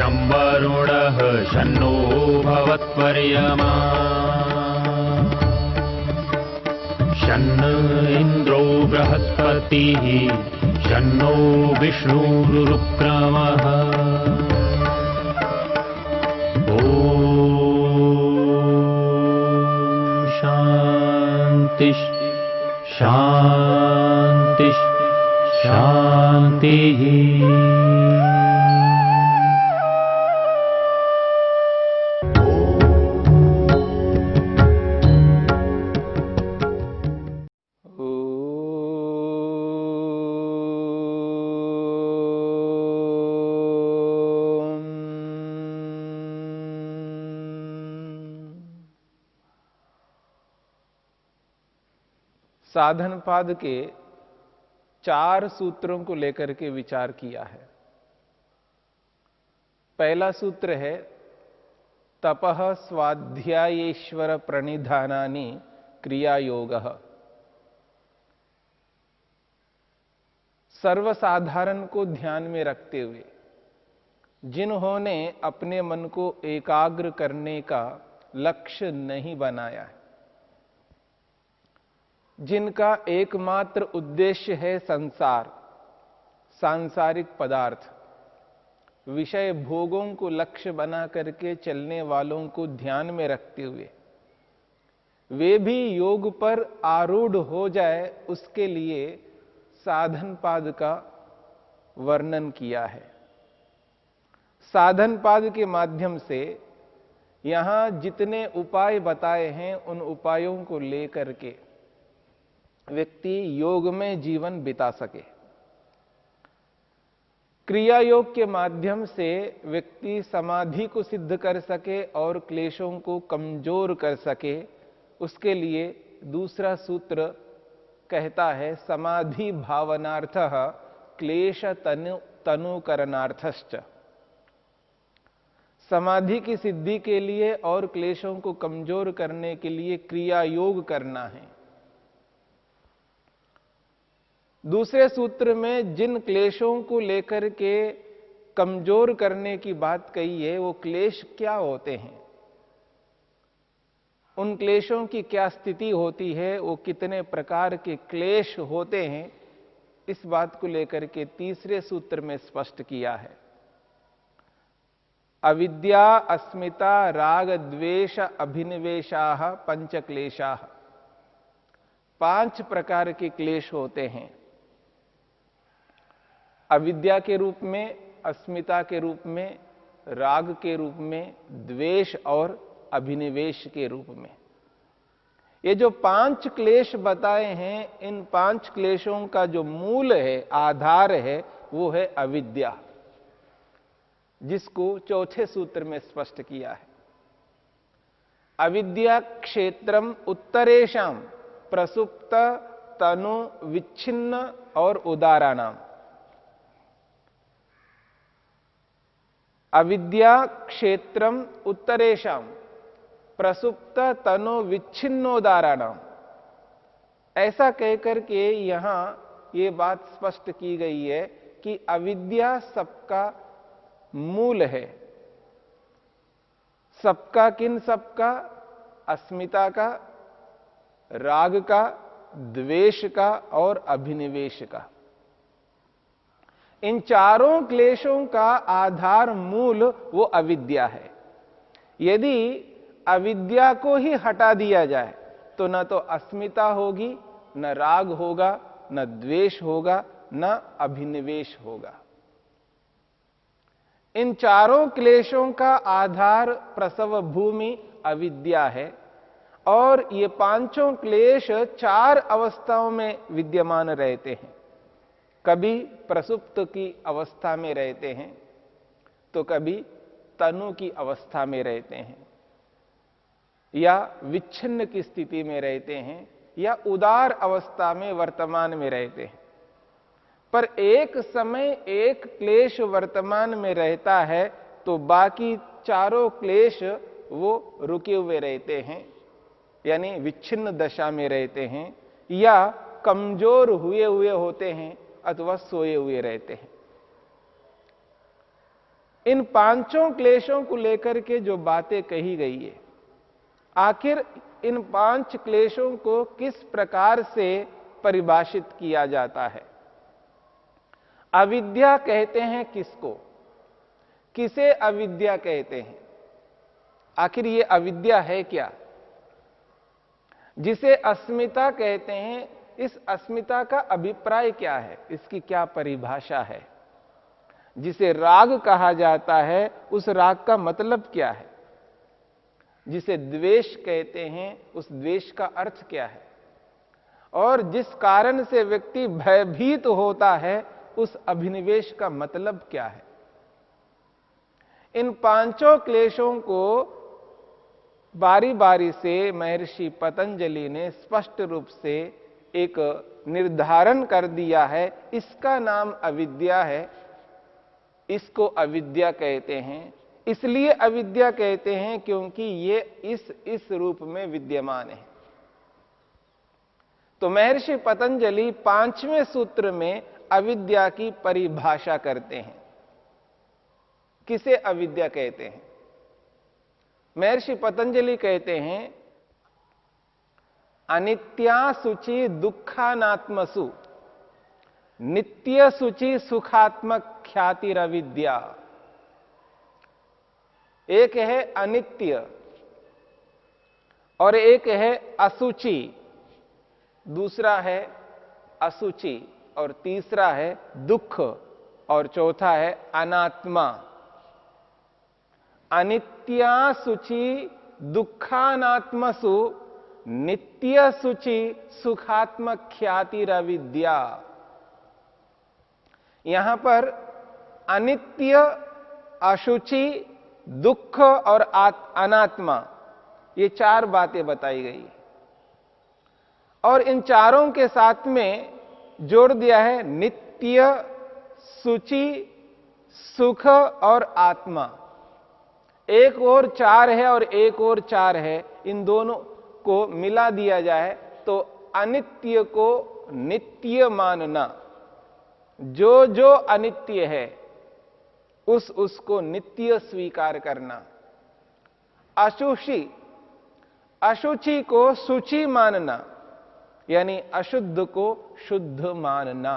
शं वरुणः शन्नो भवत्वर्यमा शन्न इन्द्रो बृहस्पतिः शन्नो विष्णुरुक्रमः ॐ शान्ति शान्ति शान्तिः। साधन पाद के 4 सूत्रों को लेकर के विचार किया है। पहला सूत्र है तपः स्वाध्यायेश्वर प्रणिधानानि क्रिया योगः। सर्वसाधारण को ध्यान में रखते हुए जिन्होंने अपने मन को एकाग्र करने का लक्ष्य नहीं बनाया है, जिनका एकमात्र उद्देश्य है संसार, सांसारिक पदार्थ, विषय भोगों को लक्ष्य बना करके चलने वालों को ध्यान में रखते हुए वे भी योग पर आरूढ़ हो जाए, उसके लिए साधन पाद का वर्णन किया है। साधन पाद के माध्यम से यहां जितने उपाय बताए हैं उन उपायों को लेकर के व्यक्ति योग में जीवन बिता सके। क्रिया योग के माध्यम से व्यक्ति समाधि को सिद्ध कर सके और क्लेशों को कमजोर कर सके, उसके लिए दूसरा सूत्र कहता है समाधि भावनार्थः क्लेश तनुकरणार्थश्च। समाधि की सिद्धि के लिए और क्लेशों को कमजोर करने के लिए क्रिया योग करना है। दूसरे सूत्र में जिन क्लेशों को लेकर के कमजोर करने की बात कही है, वो क्लेश क्या होते हैं, उन क्लेशों की क्या स्थिति होती है, वो कितने प्रकार के क्लेश होते हैं, इस बात को लेकर के तीसरे सूत्र में स्पष्ट किया है। अविद्या अस्मिता राग द्वेष अभिनिवेशाः पंच क्लेशाः। 5 प्रकार के क्लेश होते हैं। अविद्या के रूप में, अस्मिता के रूप में, राग के रूप में, द्वेष और अभिनिवेश के रूप में। ये जो 5 क्लेश बताए हैं, इन 5 क्लेशों का जो मूल है, आधार है, वो है अविद्या, जिसको चौथे सूत्र में स्पष्ट किया है। अविद्या क्षेत्रम उत्तरेशम प्रसुप्त तनु विच्छिन्न और उदाराणाम। अविद्या क्षेत्रम उत्तरेशम प्रसुप्त तनु विच्छिन्नोदाराणाम। ऐसा कहकर के यहां ये बात स्पष्ट की गई है कि अविद्या सबका मूल है। सबका किन सबका? अस्मिता का, राग का, द्वेष का और अभिनिवेश का। इन चारों क्लेशों का आधार मूल वो अविद्या है। यदि अविद्या को ही हटा दिया जाए तो न तो अस्मिता होगी, न राग होगा, न द्वेष होगा, न अभिनिवेश होगा। इन चारों क्लेशों का आधार प्रसव भूमि अविद्या है और ये 5 क्लेश 4 अवस्थाओं में विद्यमान रहते हैं। कभी प्रसुप्त की अवस्था में रहते हैं, तो कभी तनु की अवस्था में रहते हैं, या विच्छिन्न की स्थिति में रहते हैं, या उदार अवस्था में वर्तमान में रहते हैं। पर एक समय एक क्लेश वर्तमान में रहता है तो बाकी चारों क्लेश वो रुके हुए रहते हैं, यानी विच्छिन्न दशा में रहते हैं, या कमजोर हुए हुए होते हैं अथवा सोए हुए रहते हैं। इन पांचों क्लेशों को लेकर के जो बातें कही गई है, आखिर इन पांच क्लेशों को किस प्रकार से परिभाषित किया जाता है? अविद्या कहते हैं किसको? किसे अविद्या कहते हैं? आखिर ये अविद्या है क्या? जिसे अस्मिता कहते हैं, इस अस्मिता का अभिप्राय क्या है? इसकी क्या परिभाषा है? जिसे राग कहा जाता है, उस राग का मतलब क्या है? जिसे द्वेष कहते हैं, उस द्वेष का अर्थ क्या है? और जिस कारण से व्यक्ति भयभीत होता है, उस अभिनिवेश का मतलब क्या है? इन पांचों क्लेशों को बारी बारी से महर्षि पतंजलि ने स्पष्ट रूप से एक निर्धारण कर दिया है। इसका नाम अविद्या है, इसको अविद्या कहते हैं। इसलिए अविद्या कहते हैं क्योंकि ये इस रूप में विद्यमान है। तो महर्षि पतंजलि 5वें सूत्र में अविद्या की परिभाषा करते हैं। किसे अविद्या कहते हैं? महर्षि पतंजलि कहते हैं, अनित्या शुचि दुखानात्मसु नित्य शुचि सुखात्मक ख्यातिरविद्या। एक है अनित्य और एक है असुचि, दूसरा है असुचि और तीसरा है दुख और चौथा है अनात्मा। अनित्या शुचि दुखानात्मसु नित्य शुचि सुखात्मक ख्यातिरविद्या। यहां पर अनित्य, अशुचि, दुख और अनात्मा, ये चार बातें बताई गई और इन चारों के साथ में जोड़ दिया है नित्य, शुचि, सुख और आत्मा। एक और चार है और एक और चार है, इन दोनों को मिला दिया जाए तो अनित्य को नित्य मानना, जो जो अनित्य है उसको नित्य स्वीकार करना। अशुचि को शुचि मानना, यानी अशुद्ध को शुद्ध मानना।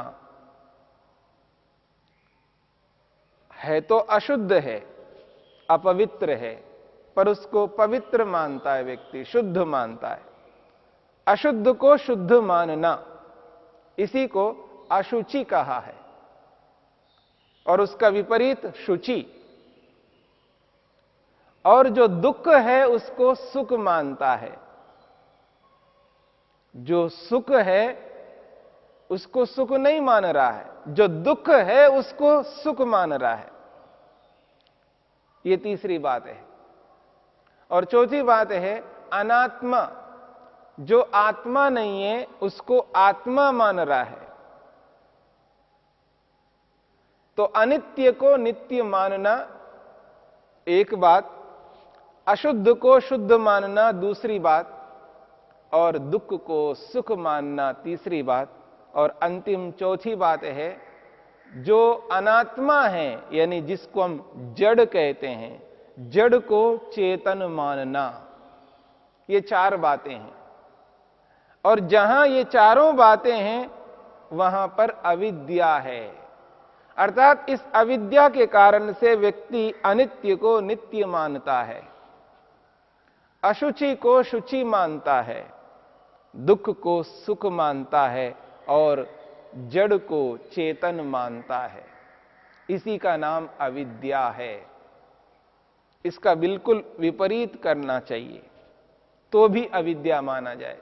है तो अशुद्ध है, अपवित्र है, पर उसको पवित्र मानता है व्यक्ति, शुद्ध मानता है। अशुद्ध को शुद्ध मानना, इसी को अशुचि कहा है और उसका विपरीत शुचि। और जो दुख है उसको सुख मानता है, जो सुख है उसको सुख नहीं मान रहा है, जो दुख है उसको सुख मान रहा है। ये तीसरी बात है। और चौथी बात है अनात्मा, जो आत्मा नहीं है उसको आत्मा मान रहा है। तो अनित्य को नित्य मानना एक बात, अशुद्ध को शुद्ध मानना दूसरी बात, और दुख को सुख मानना तीसरी बात, और अंतिम चौथी बात है जो अनात्मा है, यानी जिसको हम जड़ कहते हैं, जड़ को चेतन मानना। ये चार बातें हैं और जहां ये चारों बातें हैं वहां पर अविद्या है। अर्थात इस अविद्या के कारण से व्यक्ति अनित्य को नित्य मानता है, अशुचि को शुचि मानता है, दुख को सुख मानता है और जड़ को चेतन मानता है। इसी का नाम अविद्या है। इसका बिल्कुल विपरीत करना चाहिए तो भी अविद्या माना जाए।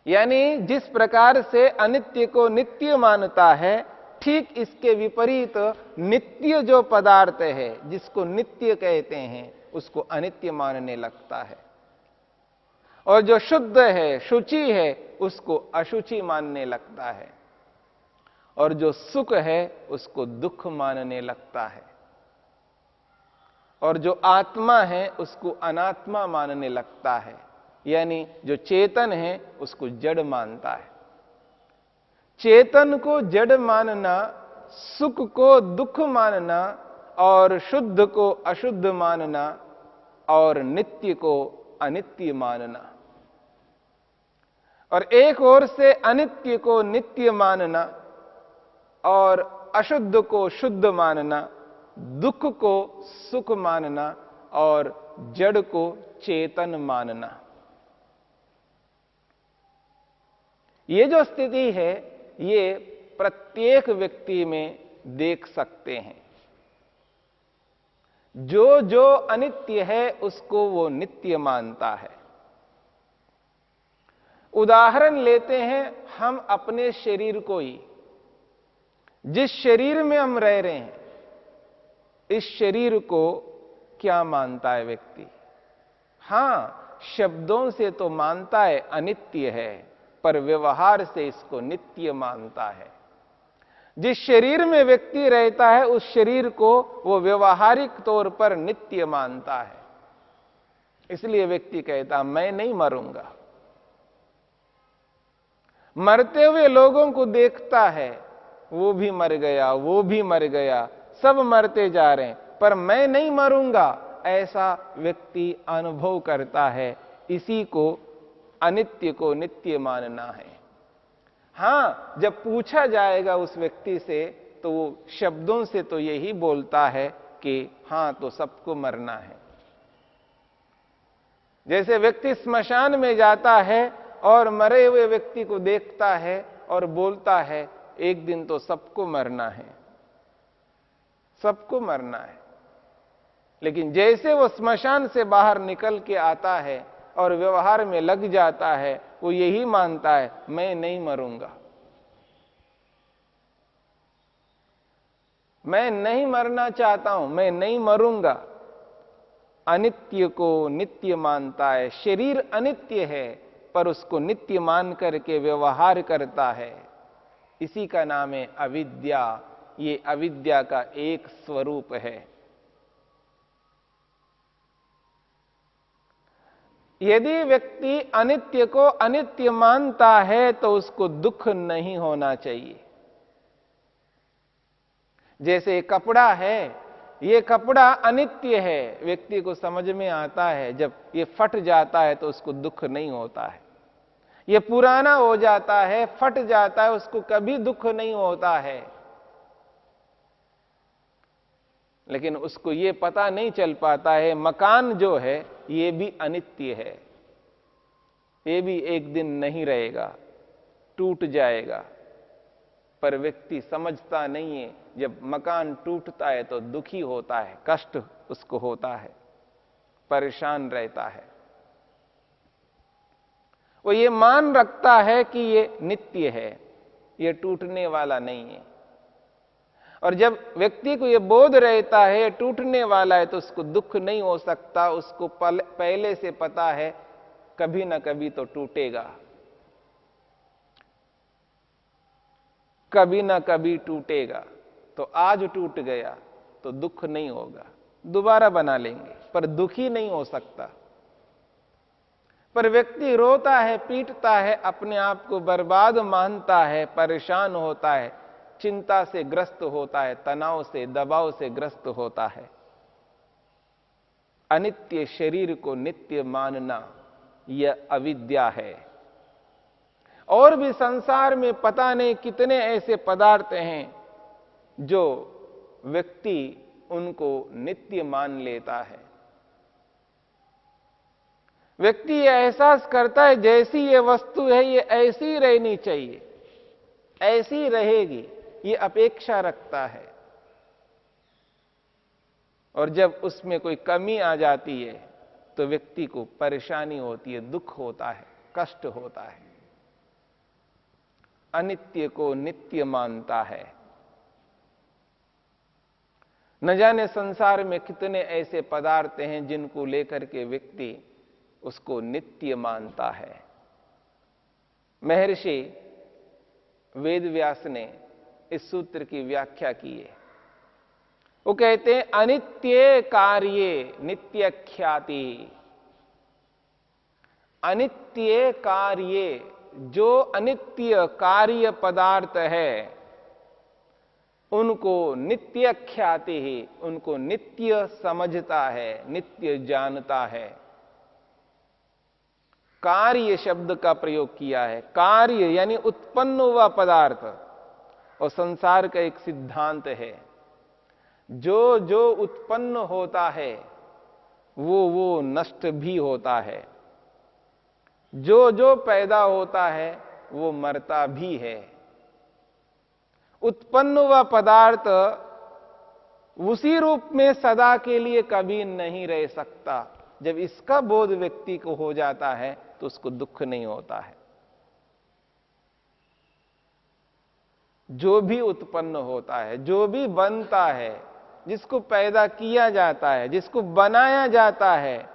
यानी जिस प्रकार से अनित्य को नित्य मानता है, ठीक इसके विपरीत नित्य जो पदार्थ है जिसको नित्य कहते हैं उसको अनित्य मानने लगता है, और जो शुद्ध है, शुचि है, उसको अशुचि मानने लगता है, और जो सुख है उसको दुख मानने लगता है, और जो आत्मा है उसको अनात्मा मानने लगता है। यानी जो चेतन है उसको जड़ मानता है। चेतन को जड़ मानना सुख को दुख मानना और शुद्ध को अशुद्ध मानना और नित्य को अनित्य मानना, और एक ओर से अनित्य को नित्य मानना और अशुद्ध को शुद्ध मानना, दुख को सुख मानना और जड़ को चेतन मानना। ये जो स्थिति है ये प्रत्येक व्यक्ति में देख सकते हैं। जो जो अनित्य है उसको वो नित्य मानता है। उदाहरण लेते हैं हम अपने शरीर को ही। जिस शरीर में हम रह रहे हैं, इस शरीर को क्या मानता है व्यक्ति? हां, शब्दों से तो मानता है अनित्य है, पर व्यवहार से इसको नित्य मानता है। जिस शरीर में व्यक्ति रहता है उस शरीर को वो व्यवहारिक तौर पर नित्य मानता है। इसलिए व्यक्ति कहता मैं नहीं मरूंगा। मरते हुए लोगों को देखता है, वो भी मर गया, वो भी मर गया, सब मरते जा रहे हैं, पर मैं नहीं मरूंगा, ऐसा व्यक्ति अनुभव करता है। इसी को अनित्य को नित्य मानना है। हां, जब पूछा जाएगा उस व्यक्ति से तो वो शब्दों से तो यही बोलता है कि हां, तो सबको मरना है। जैसे व्यक्ति स्मशान में जाता है और मरे हुए व्यक्ति को देखता है और बोलता है एक दिन तो सबको मरना है, सबको मरना है। लेकिन जैसे वो स्मशान से बाहर निकल के आता है और व्यवहार में लग जाता है, वो यही मानता है मैं नहीं मरूंगा, मैं नहीं मरना चाहता हूं, मैं नहीं मरूंगा। अनित्य को नित्य मानता है। शरीर अनित्य है पर उसको नित्य मान करके व्यवहार करता है। इसी का नाम है अविद्या। ये अविद्या का एक स्वरूप है। यदि व्यक्ति अनित्य को अनित्य मानता है तो उसको दुख नहीं होना चाहिए। जैसे कपड़ा है, ये कपड़ा अनित्य है, व्यक्ति को समझ में आता है। जब ये फट जाता है तो उसको दुख नहीं होता है। ये पुराना हो जाता है, फट जाता है, उसको कभी दुख नहीं होता है। लेकिन उसको ये पता नहीं चल पाता है मकान जो है ये भी अनित्य है, ये भी एक दिन नहीं रहेगा, टूट जाएगा। पर व्यक्ति समझता नहीं है, जब मकान टूटता है तो दुखी होता है, कष्ट उसको होता है, परेशान रहता है। वो ये मान रखता है कि ये नित्य है, ये टूटने वाला नहीं है। और जब व्यक्ति को ये बोध रहता है टूटने वाला है तो उसको दुख नहीं हो सकता। उसको पहले से पता है कभी ना कभी तो टूटेगा, कभी ना कभी टूटेगा। तो आज टूट गया तो दुख नहीं होगा, दोबारा बना लेंगे, पर दुखी नहीं हो सकता। पर व्यक्ति रोता है, पीटता है, अपने आप को बर्बाद मानता है, परेशान होता है, चिंता से ग्रस्त होता है, तनाव से, दबाव से ग्रस्त होता है। अनित्य शरीर को नित्य मानना यह अविद्या है। और भी संसार में पता नहीं कितने ऐसे पदार्थ हैं जो व्यक्ति उनको नित्य मान लेता है। व्यक्ति यह एहसास करता है जैसी ये वस्तु है ये ऐसी रहनी चाहिए, ऐसी रहेगी, ये अपेक्षा रखता है। और जब उसमें कोई कमी आ जाती है तो व्यक्ति को परेशानी होती है, दुख होता है, कष्ट होता है। अनित्य को नित्य मानता है। न जाने संसार में कितने ऐसे पदार्थ हैं जिनको लेकर के व्यक्ति उसको नित्य मानता है। महर्षि वेदव्यास ने इस सूत्र की व्याख्या की है। वो कहते हैं अनित्य कार्ये नित्य ख्याति। अनित्य कार्ये, जो अनित्य कार्य पदार्थ है उनको नित्य ख्याति ही, उनको नित्य समझता है, नित्य जानता है। कार्य शब्द का प्रयोग किया है। कार्य यानी उत्पन्न हुआ पदार्थ, और संसार का एक सिद्धांत है, जो जो उत्पन्न होता है वो नष्ट भी होता है, जो जो पैदा होता है वो मरता भी है। उत्पन्न हुआ पदार्थ उसी रूप में सदा के लिए कभी नहीं रह सकता। जब इसका बोध व्यक्ति को हो जाता है तो उसको दुख नहीं होता है। जो भी उत्पन्न होता है, जो भी बनता है, जिसको पैदा किया जाता है, जिसको बनाया जाता है,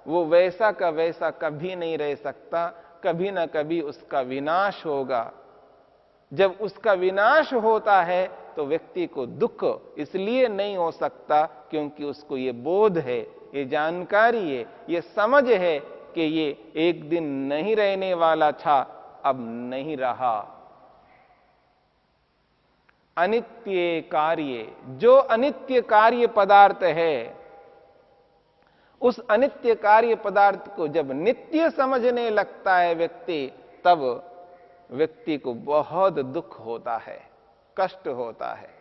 वो वैसा का वैसा कभी नहीं रह सकता। कभी ना कभी उसका विनाश होगा। जब उसका विनाश होता है तो व्यक्ति को दुख इसलिए नहीं हो सकता क्योंकि उसको ये बोध है, ये जानकारी है, ये समझ है कि ये एक दिन नहीं रहने वाला था, अब नहीं रहा। अनित्य कार्य, जो अनित्य कार्य पदार्थ है, उस अनित्य कार्य पदार्थ को जब नित्य समझने लगता है व्यक्ति, तब व्यक्ति को बहुत दुख होता है, कष्ट होता है।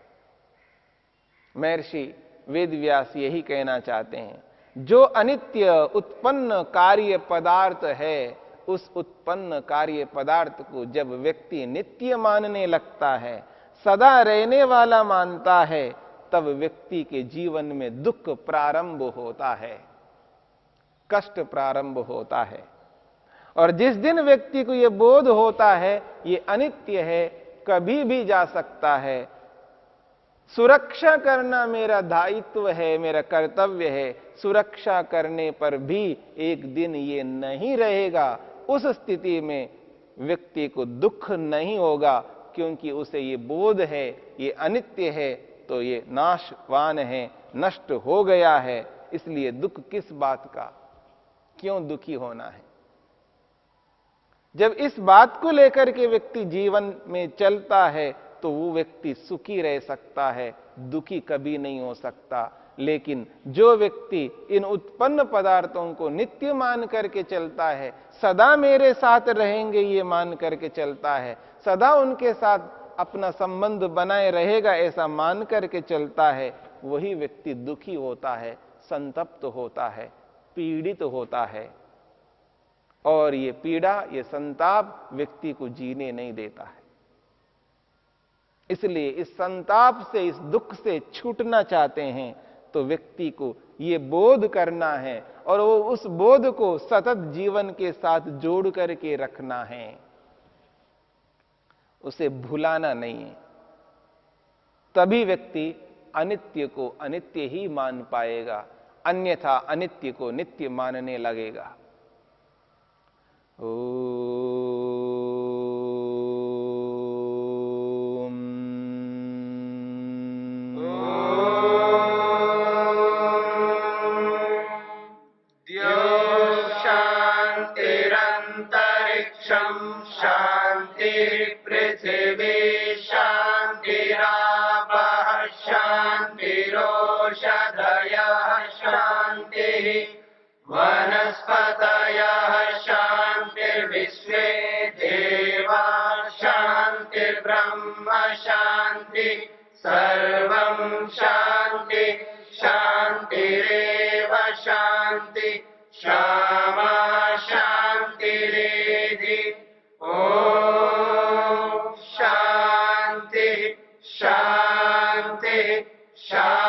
महर्षि वेदव्यास यही कहना चाहते हैं, जो अनित्य उत्पन्न कार्य पदार्थ है, उस उत्पन्न कार्य पदार्थ को जब व्यक्ति नित्य मानने लगता है, सदा रहने वाला मानता है, तब व्यक्ति के जीवन में दुख प्रारंभ होता है, कष्ट प्रारंभ होता है। और जिस दिन व्यक्ति को यह बोध होता है ये अनित्य है, कभी भी जा सकता है, सुरक्षा करना मेरा दायित्व है, मेरा कर्तव्य है, सुरक्षा करने पर भी एक दिन ये नहीं रहेगा, उस स्थिति में व्यक्ति को दुख नहीं होगा, क्योंकि उसे ये बोध है ये अनित्य है, तो ये नाशवान है, नष्ट हो गया है। इसलिए दुख किस बात का, क्यों दुखी होना है। जब इस बात को लेकर के व्यक्ति जीवन में चलता है तो वो व्यक्ति सुखी रह सकता है, दुखी कभी नहीं हो सकता। लेकिन जो व्यक्ति इन उत्पन्न पदार्थों को नित्य मान करके चलता है, सदा मेरे साथ रहेंगे ये मान करके चलता है, सदा उनके साथ अपना संबंध बनाए रहेगा ऐसा मान करके चलता है, वही व्यक्ति दुखी होता है, संतप्त होता है, पीड़ित होता है। और ये पीड़ा, ये संताप व्यक्ति को जीने नहीं देता है। इसलिए इस संताप से, इस दुख से छूटना चाहते हैं तो व्यक्ति को ये बोध करना है, और वो उस बोध को सतत जीवन के साथ जोड़ करके रखना है, उसे भुलाना नहीं है। तभी व्यक्ति अनित्य को अनित्य ही मान पाएगा, अन्यथा अनित्य को नित्य मानने लगेगा। शांतिरंतरिक्षं शांति पृथिवी शांतिरापः शांतिरोषधयः शांतिः वनस्पतयः शांतिर्विश्वे देवा शांतिर्ब्रह्म शांति सर्वं शांति शांतिरेव शांति क्षमा शांतिरेधि। ओम शांति शांति शांति।